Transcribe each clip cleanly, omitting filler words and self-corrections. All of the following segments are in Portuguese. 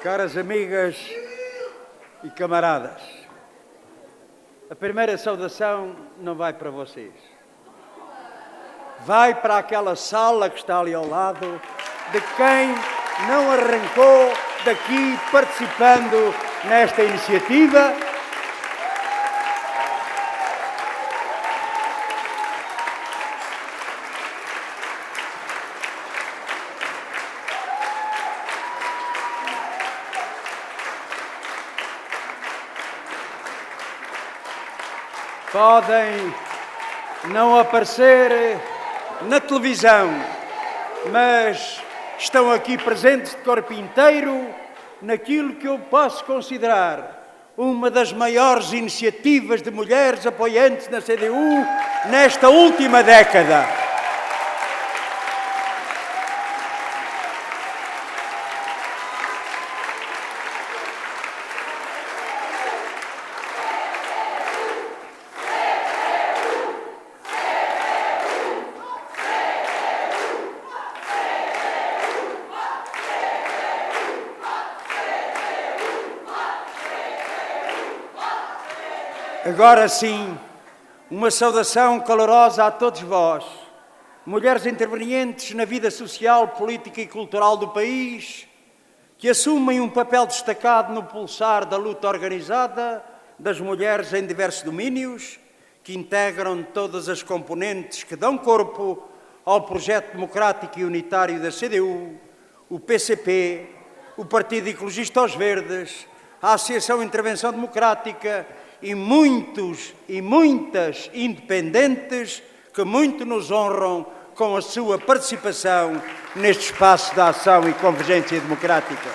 Caras amigas e camaradas, a primeira saudação não vai para vocês. Vai para aquela sala que está ali ao lado, de quem não arrancou daqui participando nesta iniciativa. Podem não aparecer na televisão, mas estão aqui presentes de corpo inteiro naquilo que eu posso considerar uma das maiores iniciativas de mulheres apoiantes na CDU nesta última década. Agora sim, uma saudação calorosa a todos vós, mulheres intervenientes na vida social, política e cultural do país, que assumem um papel destacado no pulsar da luta organizada das mulheres em diversos domínios, que integram todas as componentes que dão corpo ao projeto democrático e unitário da CDU, o PCP, o Partido Ecologista aos Verdes, a Associação Intervenção Democrática e muitos e muitas independentes que muito nos honram com a sua participação neste espaço de ação e convergência democrática.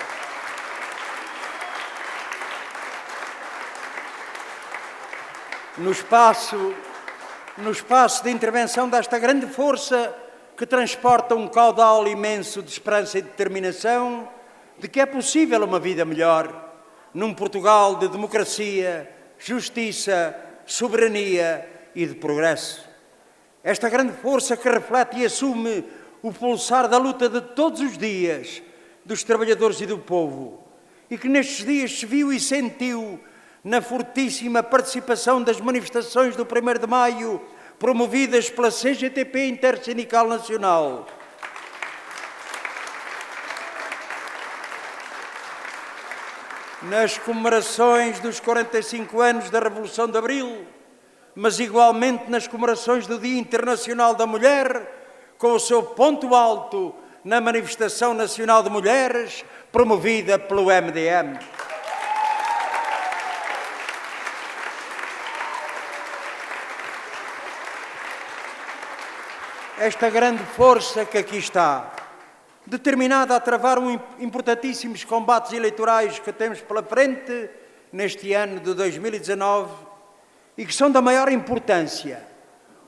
No espaço de intervenção desta grande força que transporta um caudal imenso de esperança e determinação de que é possível uma vida melhor num Portugal de democracia, justiça, soberania e de progresso. Esta grande força que reflete e assume o pulsar da luta de todos os dias dos trabalhadores e do povo e que nestes dias se viu e sentiu na fortíssima participação das manifestações do 1º de Maio promovidas pela CGTP Intersindical Nacional. Nas comemorações dos 45 anos da Revolução de Abril, mas igualmente nas comemorações do Dia Internacional da Mulher, com o seu ponto alto na Manifestação Nacional de Mulheres, promovida pelo MDM. Esta grande força que aqui está, determinada a travar importantíssimos combates eleitorais que temos pela frente neste ano de 2019 e que são da maior importância,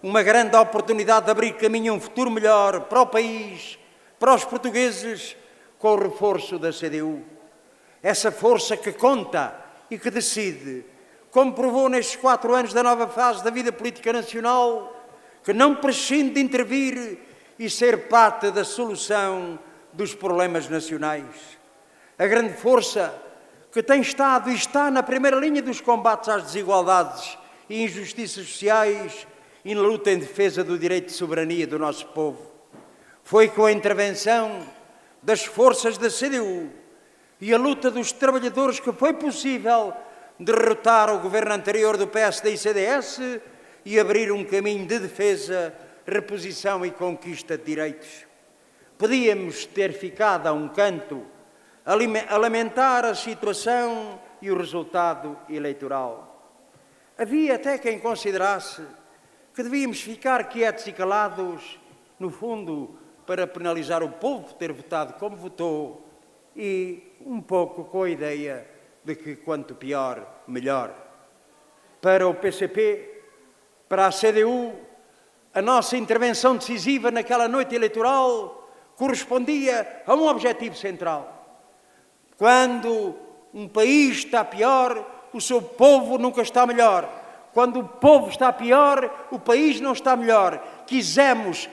uma grande oportunidade de abrir caminho a um futuro melhor para o país, para os portugueses, com o reforço da CDU. Essa força que conta e que decide, como provou nestes 4 anos da nova fase da vida política nacional, que não prescinde de intervir e ser parte da solução dos problemas nacionais. A grande força que tem estado e está na primeira linha dos combates às desigualdades e injustiças sociais e na luta em defesa do direito de soberania do nosso povo. Foi com a intervenção das forças da CDU e a luta dos trabalhadores que foi possível derrotar o governo anterior do PSD e CDS e abrir um caminho de defesa, reposição e conquista de direitos. Podíamos ter ficado a um canto a lamentar a situação e o resultado eleitoral. Havia até quem considerasse que devíamos ficar quietos e calados, no fundo, para penalizar o povo ter votado como votou e um pouco com a ideia de que quanto pior, melhor. Para o PCP, para a CDU, a nossa intervenção decisiva naquela noite eleitoral correspondia a um objetivo central. Quando um país está pior, o seu povo nunca está melhor. Quando o povo está pior, o país não está melhor. Quisemos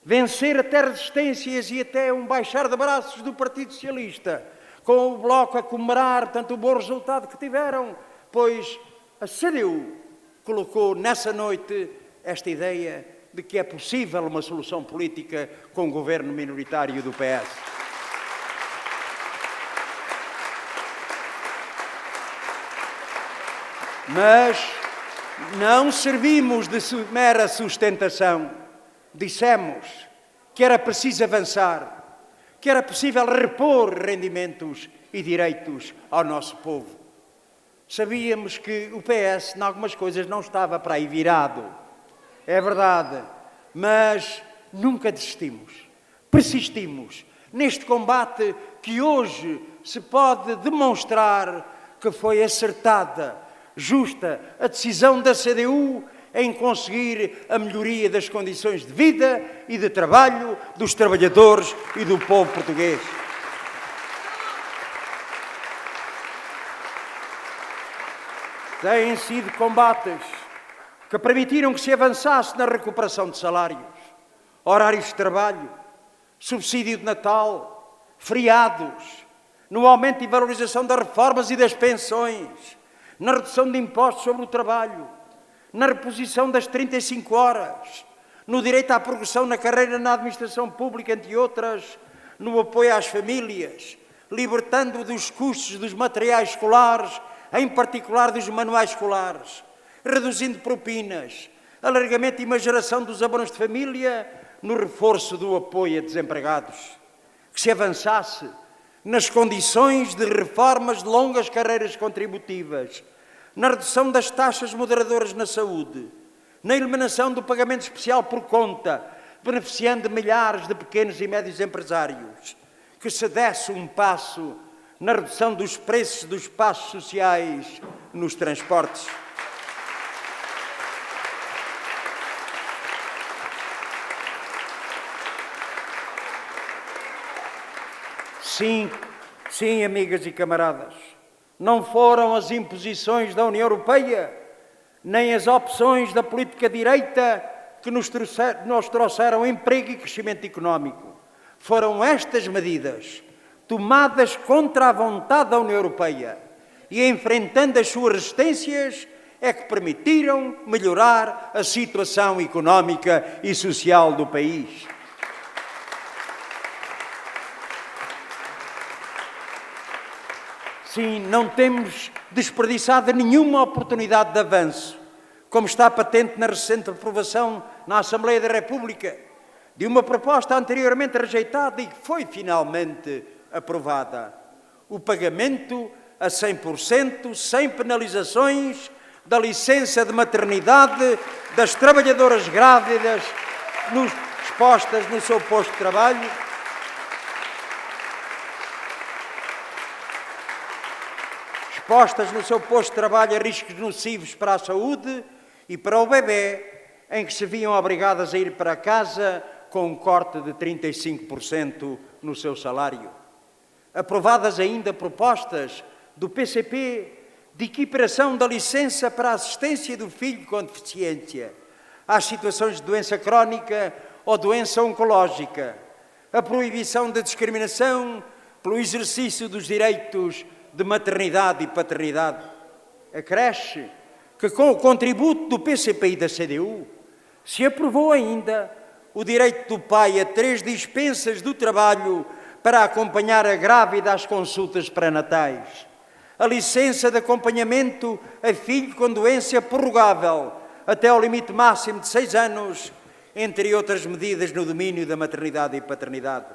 vencer até resistências e até um baixar de braços do Partido Socialista, com o Bloco a comemorar tanto o bom resultado que tiveram, pois a CDU colocou nessa noite esta ideia de que é possível uma solução política com o governo minoritário do PS. Mas não servimos de mera sustentação. Dissemos que era preciso avançar, que era possível repor rendimentos e direitos ao nosso povo. Sabíamos que o PS, em algumas coisas, não estava para aí virado. É verdade, mas nunca desistimos. Persistimos neste combate que hoje se pode demonstrar que foi acertada, justa, a decisão da CDU em conseguir a melhoria das condições de vida e de trabalho dos trabalhadores e do povo português. Têm sido combates que permitiram que se avançasse na recuperação de salários, horários de trabalho, subsídio de Natal, feriados, no aumento e valorização das reformas e das pensões, na redução de impostos sobre o trabalho, na reposição das 35 horas, no direito à progressão na carreira na administração pública, entre outras, no apoio às famílias, libertando dos custos dos materiais escolares, em particular dos manuais escolares, reduzindo propinas, alargamento e majoração dos abonos de família, no reforço do apoio a desempregados. Que se avançasse nas condições de reformas de longas carreiras contributivas, na redução das taxas moderadoras na saúde, na eliminação do pagamento especial por conta, beneficiando milhares de pequenos e médios empresários, que se desse um passo na redução dos preços dos passos sociais nos transportes. Sim, sim, amigas e camaradas, não foram as imposições da União Europeia, nem as opções da política direita que nos trouxeram emprego e crescimento económico. Foram estas medidas, tomadas contra a vontade da União Europeia e enfrentando as suas resistências, é que permitiram melhorar a situação económica e social do país. Sim, não temos desperdiçado nenhuma oportunidade de avanço, como está patente na recente aprovação na Assembleia da República, de uma proposta anteriormente rejeitada e que foi finalmente aprovada. O pagamento a 100%, sem penalizações, da licença de maternidade das trabalhadoras grávidas expostas no seu posto de trabalho, expostas no seu posto de trabalho a riscos nocivos para a saúde e para o bebê, em que se viam obrigadas a ir para casa com um corte de 35% no seu salário. Aprovadas ainda propostas do PCP de equiparação da licença para a assistência do filho com deficiência às situações de doença crónica ou doença oncológica, a proibição da discriminação pelo exercício dos direitos de maternidade e paternidade. Acresce que, com o contributo do PCP e da CDU, se aprovou ainda o direito do pai a 3 dispensas do trabalho para acompanhar a grávida às consultas pré-natais, a licença de acompanhamento a filho com doença prorrogável até ao limite máximo de 6 anos, entre outras medidas no domínio da maternidade e paternidade.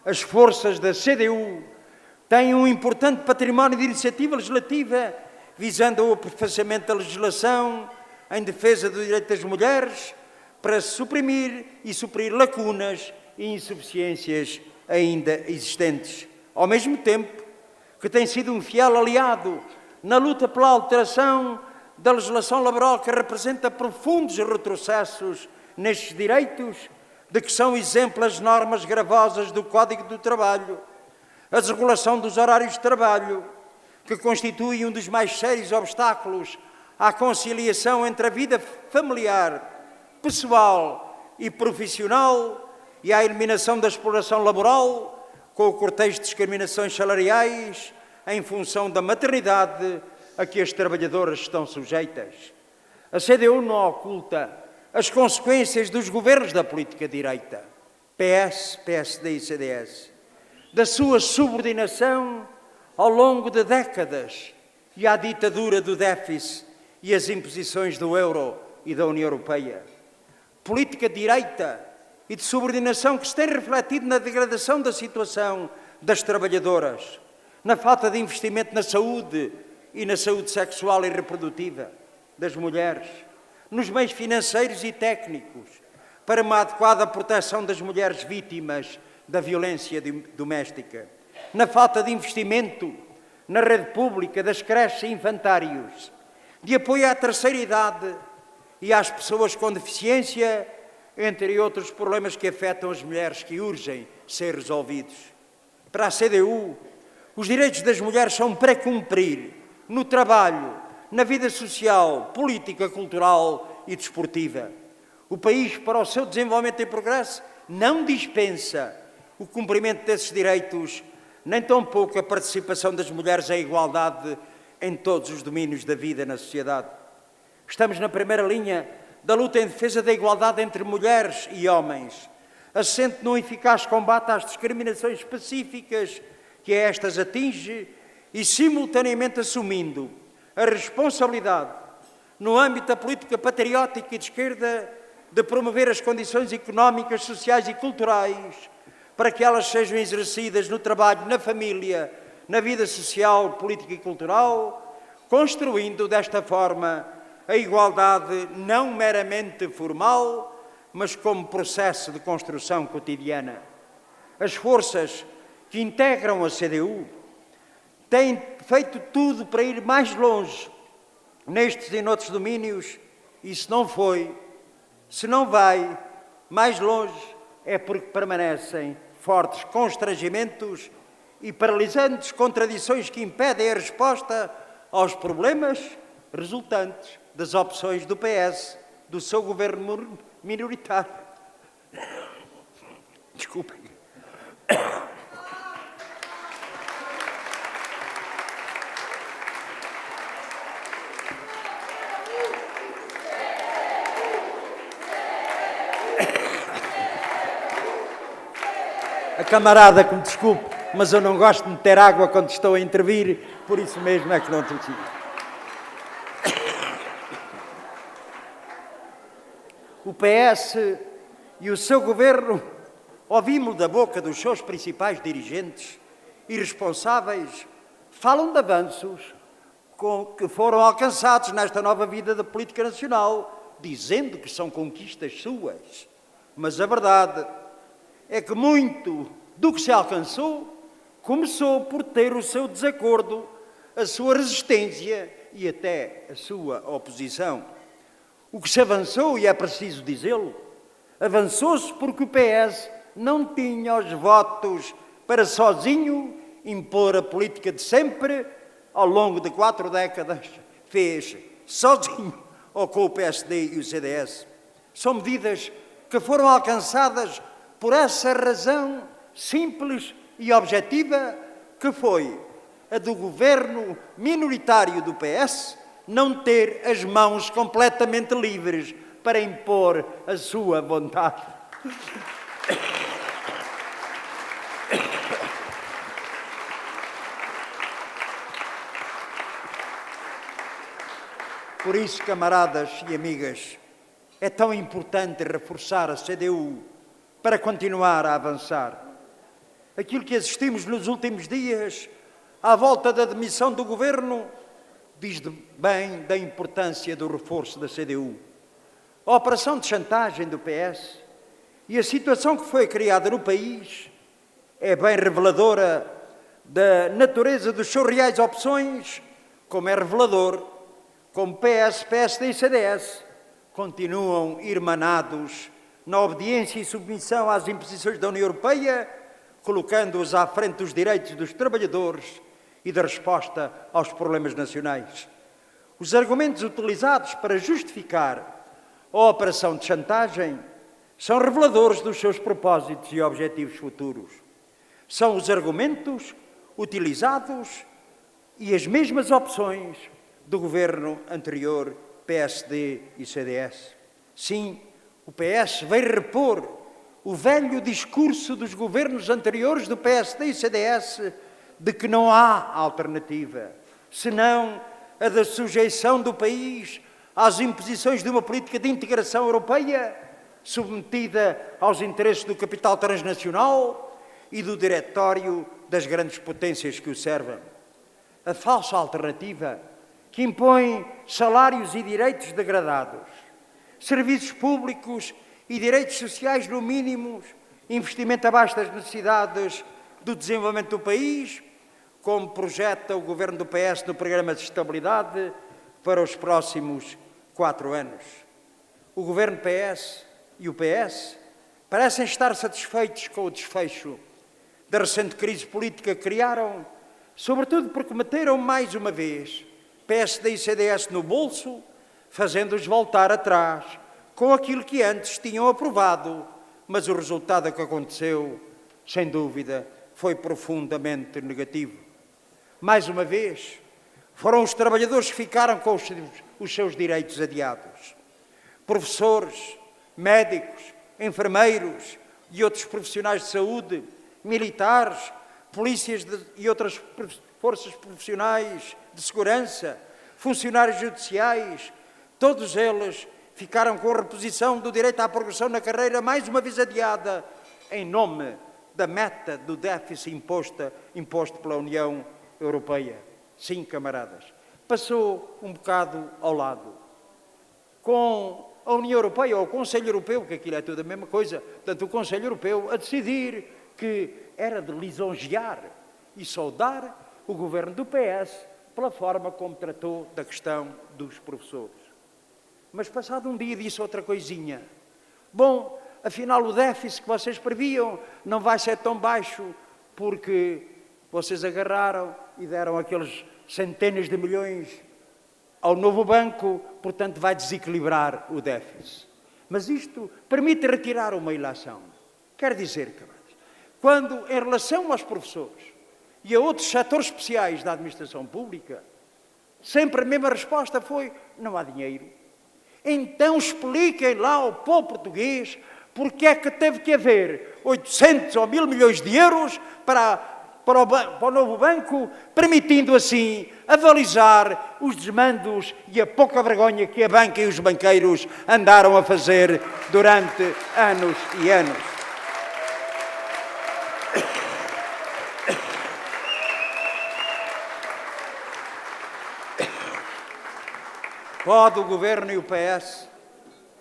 As forças da CDU têm um importante património de iniciativa legislativa visando o aperfeiçoamento da legislação em defesa do direito das mulheres para suprimir e suprir lacunas e insuficiências ainda existentes. Ao mesmo tempo que tem sido um fiel aliado na luta pela alteração da legislação laboral que representa profundos retrocessos nestes direitos, de que são exemplo as normas gravosas do Código do Trabalho, a desregulação dos horários de trabalho, que constitui um dos mais sérios obstáculos à conciliação entre a vida familiar, pessoal e profissional e à eliminação da exploração laboral, com o cortejo de discriminações salariais em função da maternidade a que as trabalhadoras estão sujeitas. A CDU não oculta as consequências dos governos da política direita, PS, PSD e CDS, da sua subordinação ao longo de décadas e à ditadura do déficit e as imposições do euro e da União Europeia. Política direita e de subordinação que se tem refletido na degradação da situação das trabalhadoras, na falta de investimento na saúde e na saúde sexual e reprodutiva das mulheres, nos meios financeiros e técnicos para uma adequada proteção das mulheres vítimas da violência doméstica, na falta de investimento na rede pública das creches e infantários, de apoio à terceira idade e às pessoas com deficiência, entre outros problemas que afetam as mulheres que urgem ser resolvidos. Para a CDU, os direitos das mulheres são para cumprir no trabalho, na vida social, política, cultural e desportiva. O país, para o seu desenvolvimento e progresso, não dispensa o cumprimento desses direitos, nem tampouco a participação das mulheres em igualdade em todos os domínios da vida na sociedade. Estamos na primeira linha da luta em defesa da igualdade entre mulheres e homens, assente num eficaz combate às discriminações específicas que a estas atinge e, simultaneamente, assumindo a responsabilidade, no âmbito da política patriótica e de esquerda, de promover as condições económicas, sociais e culturais para que elas sejam exercidas no trabalho, na família, na vida social, política e cultural, construindo desta forma a igualdade não meramente formal, mas como processo de construção cotidiana. As forças que integram a CDU têm feito tudo para ir mais longe nestes e noutros domínios, e se não vai mais longe, é porque permanecem fortes constrangimentos e paralisantes contradições que impedem a resposta aos problemas resultantes das opções do PS, do seu governo minoritário. Desculpem. A camarada que me desculpe, mas eu não gosto de meter água quando estou a intervir, por isso mesmo é que não consigo. O PS e o seu governo, ouvimos da boca dos seus principais dirigentes e responsáveis, falam de avanços que foram alcançados nesta nova vida da política nacional, dizendo que são conquistas suas. Mas a verdade é que muito do que se alcançou começou por ter o seu desacordo, a sua resistência e até a sua oposição. O que se avançou, e é preciso dizê-lo, avançou-se porque o PS não tinha os votos para sozinho impor a política de sempre, ao longo de 4 décadas, fez sozinho ou com o PSD e o CDS. São medidas que foram alcançadas por essa razão simples e objetiva, que foi a do governo minoritário do PS não ter as mãos completamente livres para impor a sua vontade. Por isso, camaradas e amigas, é tão importante reforçar a CDU para continuar a avançar. Aquilo que assistimos nos últimos dias, à volta da demissão do governo, diz bem da importância do reforço da CDU. A operação de chantagem do PS e a situação que foi criada no país é bem reveladora da natureza dos suas reais opções, como é revelador como PS, PSD e CDS continuam irmanados na obediência e submissão às imposições da União Europeia, colocando-os à frente dos direitos dos trabalhadores e da resposta aos problemas nacionais. Os argumentos utilizados para justificar a operação de chantagem são reveladores dos seus propósitos e objetivos futuros. São os argumentos utilizados e as mesmas opções do governo anterior, PSD e CDS. Sim, o PS veio repor o velho discurso dos governos anteriores do PSD e CDS de que não há alternativa, senão a da sujeição do país às imposições de uma política de integração europeia submetida aos interesses do capital transnacional e do diretório das grandes potências que o servem. A falsa alternativa que impõe salários e direitos degradados, serviços públicos e direitos sociais no mínimo, investimento abaixo das necessidades do desenvolvimento do país, como projeta o governo do PS no programa de estabilidade para os próximos 4 anos. O governo PS e o PS parecem estar satisfeitos com o desfecho da recente crise política que criaram, sobretudo porque meteram mais uma vez PSD e CDS no bolso, fazendo-os voltar atrás com aquilo que antes tinham aprovado, mas o resultado que aconteceu, sem dúvida, foi profundamente negativo. Mais uma vez, foram os trabalhadores que ficaram com os seus direitos adiados. Professores, médicos, enfermeiros e outros profissionais de saúde, militares, polícias e outras forças profissionais de segurança, funcionários judiciais, todos eles ficaram com a reposição do direito à progressão na carreira mais uma vez adiada em nome da meta do déficit imposto pela União Europeia. Sim, camaradas, passou um bocado ao lado. Com a União Europeia ou o Conselho Europeu, que aquilo é tudo a mesma coisa, portanto o Conselho Europeu a decidir que era de lisonjear e saudar o governo do PS pela forma como tratou da questão dos professores. Mas passado um dia disse outra coisinha. Bom, afinal o déficit que vocês previam não vai ser tão baixo porque vocês agarraram e deram aqueles centenas de milhões ao novo banco, portanto vai desequilibrar o déficit. Mas isto permite retirar uma ilação. Quer dizer, camaradas, quando em relação aos professores e a outros setores especiais da administração pública, sempre a mesma resposta foi: não há dinheiro. Então expliquem lá ao povo português porque é que teve que haver 800 ou 1000 milhões de euros para o novo banco, permitindo assim avalizar os desmandos e a pouca vergonha que a banca e os banqueiros andaram a fazer durante anos e anos. Pode o Governo e o PS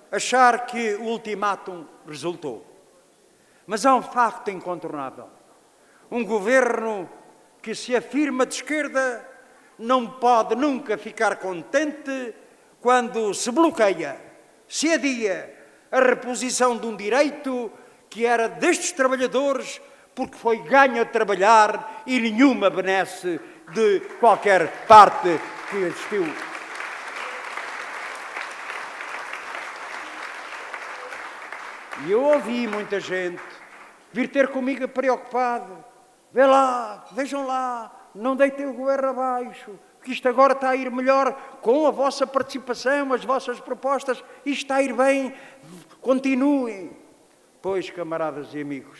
achar que o ultimátum resultou, mas há um facto incontornável. Um Governo que se afirma de esquerda não pode nunca ficar contente quando se bloqueia, se adia a reposição de um direito que era destes trabalhadores porque foi ganho a trabalhar e nenhuma benesse de qualquer parte que existiu. E eu ouvi muita gente vir ter comigo preocupado. Vejam lá, não deitem o governo abaixo, que isto agora está a ir melhor com a vossa participação, as vossas propostas, isto está a ir bem, continuem. Pois, camaradas e amigos,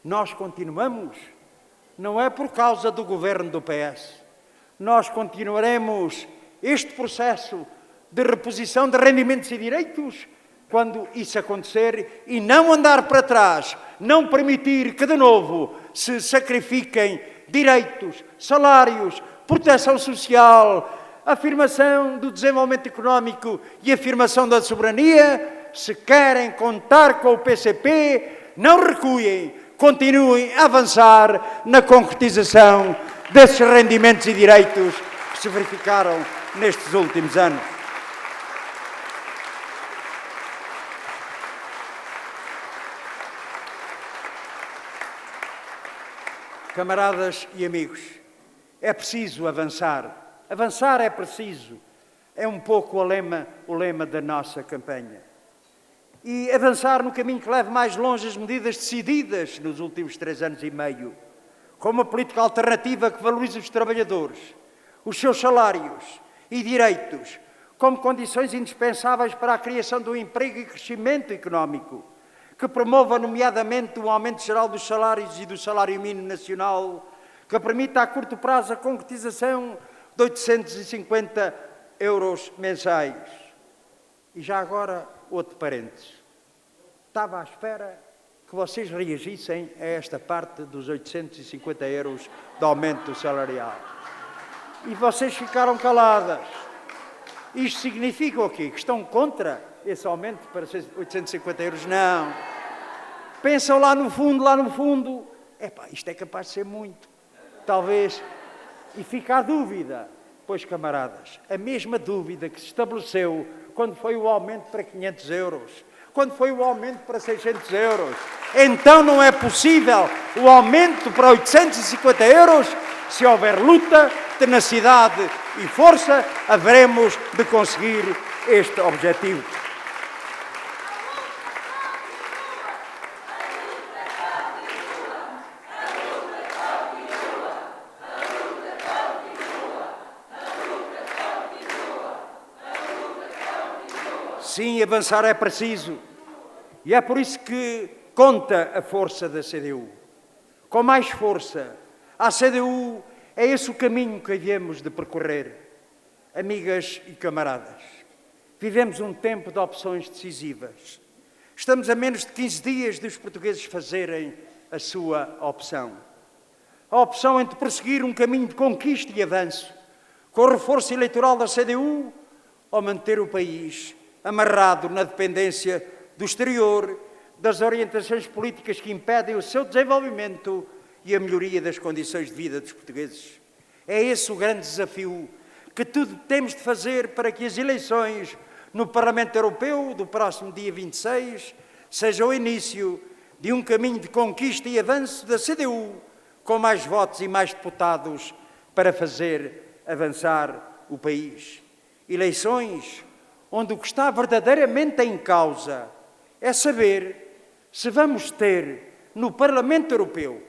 nós continuamos, não é por causa do governo do PS. Nós continuaremos este processo de reposição de rendimentos e direitos quando isso acontecer e não andar para trás, não permitir que de novo se sacrifiquem direitos, salários, proteção social, afirmação do desenvolvimento económico e afirmação da soberania. Se querem contar com o PCP, não recuem, continuem a avançar na concretização desses rendimentos e direitos que se verificaram nestes últimos anos. Camaradas e amigos, é preciso avançar. Avançar é preciso. É um pouco o lema da nossa campanha. e avançar no caminho que leve mais longe as medidas decididas nos últimos 3 anos e meio, com uma política alternativa que valorize os trabalhadores, os seus salários e direitos, como condições indispensáveis para a criação do emprego e crescimento económico, que promova, nomeadamente, o aumento geral dos salários e do salário mínimo nacional, que permita a curto prazo a concretização de 850 euros mensais. E já agora, outro parênteses. Estava à espera que vocês reagissem a esta parte dos 850 euros de aumento salarial. E vocês ficaram caladas. Isto significa o quê? Que estão contra esse aumento para 850 euros? Não. Pensam lá no fundo, isto é capaz de ser muito. Talvez. E fica a dúvida. Pois, camaradas, a mesma dúvida que se estabeleceu quando foi o aumento para 500 euros, quando foi o aumento para 600 euros. Então não é possível o aumento para 850 euros. Se houver luta, tenacidade e força, haveremos de conseguir este objetivo. Sim, avançar é preciso. E é por isso que conta a força da CDU. Com mais força, a CDU é esse o caminho que havemos de percorrer. Amigas e camaradas, vivemos um tempo de opções decisivas. Estamos a menos de 15 dias dos portugueses fazerem a sua opção. A opção entre prosseguir um caminho de conquista e avanço, com o reforço eleitoral da CDU, ou manter o país amarrado na dependência do exterior, das orientações políticas que impedem o seu desenvolvimento e a melhoria das condições de vida dos portugueses. É esse o grande desafio que tudo temos de fazer para que as eleições no Parlamento Europeu do próximo dia 26 sejam o início de um caminho de conquista e avanço da CDU, com mais votos e mais deputados para fazer avançar o país. Eleições onde o que está verdadeiramente em causa é saber se vamos ter no Parlamento Europeu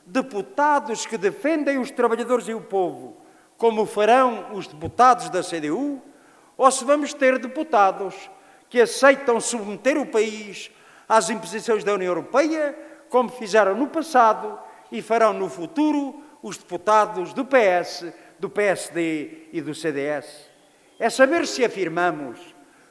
deputados que defendem os trabalhadores e o povo, como farão os deputados da CDU, ou se vamos ter deputados que aceitam submeter o país às imposições da União Europeia, como fizeram no passado e farão no futuro os deputados do PS, do PSD e do CDS. É saber se afirmamos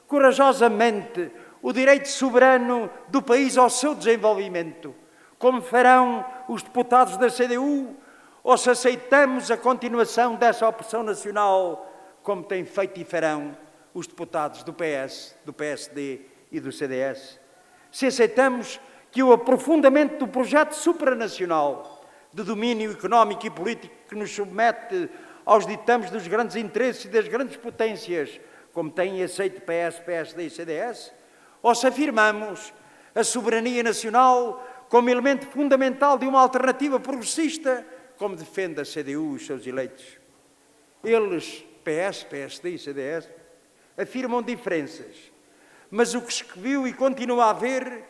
corajosamente o direito soberano do país ao seu desenvolvimento, como farão os deputados da CDU, ou se aceitamos a continuação dessa opressão nacional, como têm feito e farão os deputados do PS, do PSD e do CDS. Se aceitamos que o aprofundamento do projeto supranacional de domínio económico e político que nos submete aos ditames dos grandes interesses e das grandes potências, como têm aceito PS, PSD e CDS, ou se afirmamos a soberania nacional como elemento fundamental de uma alternativa progressista, como defende a CDU e os seus eleitos. Eles, PS, PSD e CDS, afirmam diferenças, mas o que se viu e continua a haver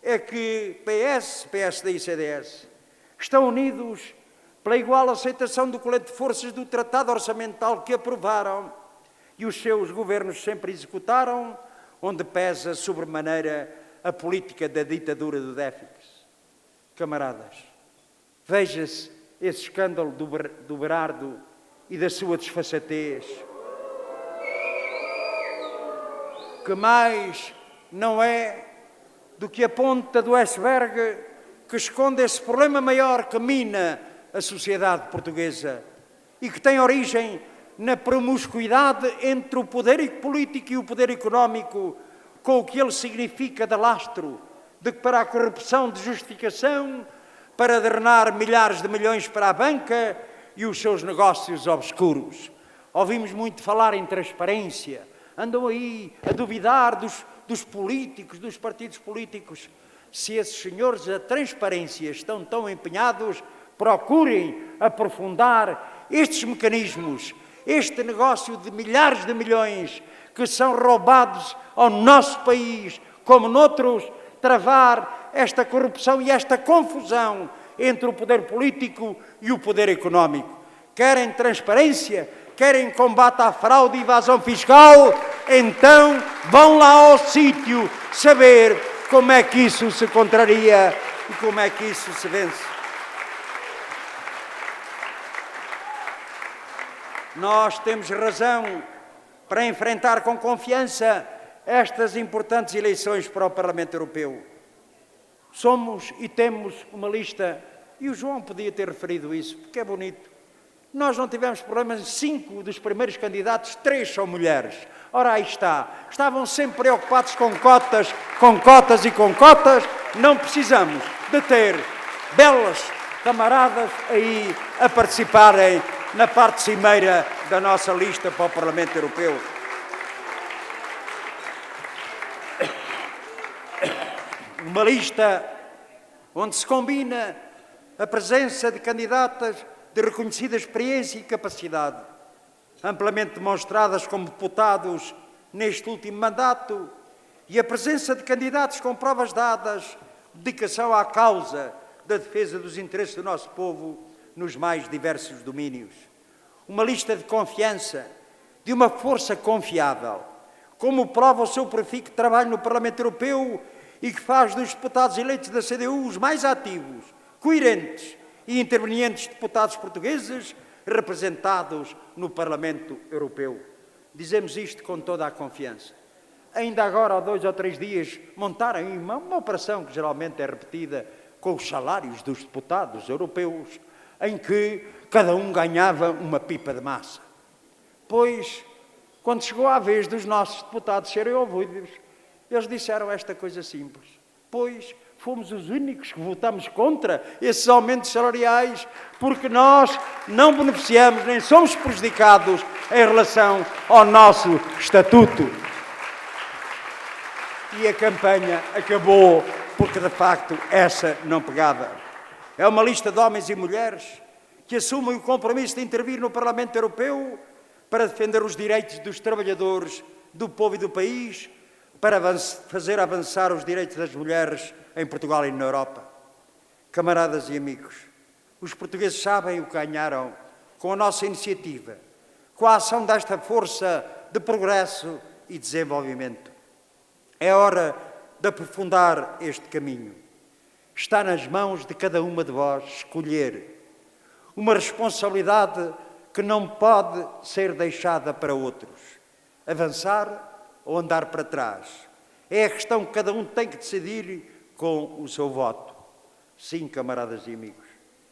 é que PS, PSD e CDS estão unidos pela igual aceitação do colete de forças do Tratado Orçamental que aprovaram e os seus governos sempre executaram, onde pesa sobremaneira a política da ditadura do déficit. Camaradas, veja-se esse escândalo do Berardo e da sua desfaçatez, que mais não é do que a ponta do iceberg que esconde esse problema maior que mina a sociedade portuguesa e que tem origem na promiscuidade entre o poder político e o poder económico, com o que ele significa de lastro, para a corrupção de justificação, para drenar milhares de milhões para a banca e os seus negócios obscuros. Ouvimos muito falar em transparência, andam aí a duvidar dos políticos, dos partidos políticos. Se esses senhores da transparência estão tão empenhados, procurem aprofundar estes mecanismos, este negócio de milhares de milhões que são roubados ao nosso país como noutros, travar esta corrupção e esta confusão entre o poder político e o poder económico. Querem transparência? Querem combate à fraude e evasão fiscal? Então vão lá ao sítio saber como é que isso se contraria e como é que isso se vence. Nós temos razão para enfrentar com confiança estas importantes eleições para o Parlamento Europeu. Somos e temos uma lista, e o João podia ter referido isso, porque é bonito. Nós não tivemos problemas, 5 dos primeiros candidatos, 3 são mulheres. Ora, aí está. Estavam sempre preocupados com cotas e com cotas. Não precisamos de ter belas camaradas aí a participarem na parte cimeira da nossa lista para o Parlamento Europeu. Uma lista onde se combina a presença de candidatas de reconhecida experiência e capacidade, amplamente demonstradas como deputados neste último mandato, e a presença de candidatos com provas dadas, dedicação à causa da defesa dos interesses do nosso povo nos mais diversos domínios. Uma lista de confiança, de uma força confiável, como prova o seu perfil de trabalho no Parlamento Europeu e que faz dos deputados eleitos da CDU os mais ativos, coerentes e intervenientes deputados portugueses representados no Parlamento Europeu. Dizemos isto com toda a confiança. Ainda agora, há 2 ou 3 dias, montaram uma operação que geralmente é repetida com os salários dos deputados europeus, em que cada um ganhava uma pipa de massa. Pois, quando chegou a vez dos nossos deputados serem ouvidos, eles disseram esta coisa simples: pois fomos os únicos que votamos contra esses aumentos salariais, porque nós não beneficiamos nem somos prejudicados em relação ao nosso estatuto. E a campanha acabou porque, de facto, essa não pegava. É uma lista de homens e mulheres que assumem o compromisso de intervir no Parlamento Europeu para defender os direitos dos trabalhadores, do povo e do país, para fazer avançar os direitos das mulheres em Portugal e na Europa. Camaradas e amigos, os portugueses sabem o que ganharam com a nossa iniciativa, com a ação desta força de progresso e desenvolvimento. É hora de aprofundar este caminho. Está nas mãos de cada uma de vós escolher uma responsabilidade que não pode ser deixada para outros. Avançar ou andar para trás. É a questão que cada um tem que decidir com o seu voto. Sim, camaradas e amigos,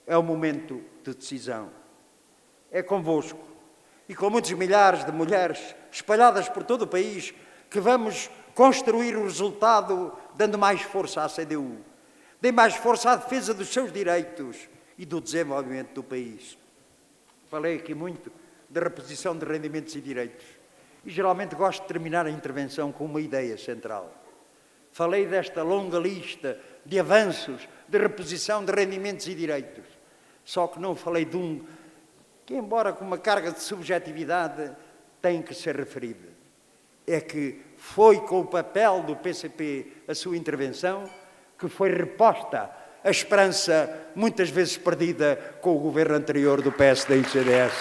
é o momento de decisão. É convosco e com muitos milhares de mulheres espalhadas por todo o país que vamos construir o resultado dando mais força à CDU, dê mais força à defesa dos seus direitos e do desenvolvimento do país. Falei aqui muito da reposição de rendimentos e direitos e geralmente gosto de terminar a intervenção com uma ideia central. Falei desta longa lista de avanços de reposição de rendimentos e direitos, só que não falei de um que, embora com uma carga de subjetividade, tem que ser referido. É que foi com o papel do PCP a sua intervenção que foi reposta a esperança, muitas vezes perdida, com o governo anterior do PSD e do CDS.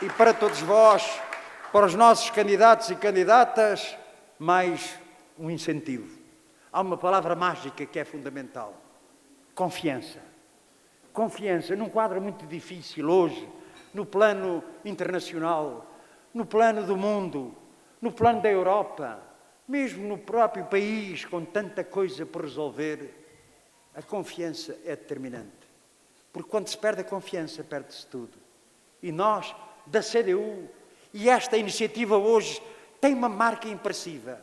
E para todos vós, para os nossos candidatos e candidatas, mais um incentivo. Há uma palavra mágica que é fundamental: confiança. Confiança num quadro muito difícil hoje, no plano internacional, no plano do mundo, no plano da Europa, mesmo no próprio país, com tanta coisa por resolver. A confiança é determinante. Porque quando se perde a confiança, perde-se tudo. E nós, da CDU, e esta iniciativa hoje tem uma marca impressiva.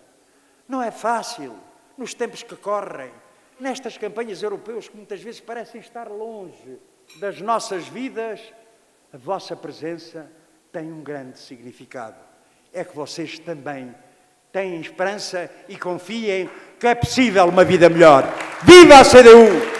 Não é fácil, nos tempos que correm, nestas campanhas europeias que muitas vezes parecem estar longe das nossas vidas, a vossa presença tem um grande significado. É que vocês também têm esperança e confiem que é possível uma vida melhor. Viva a CDU!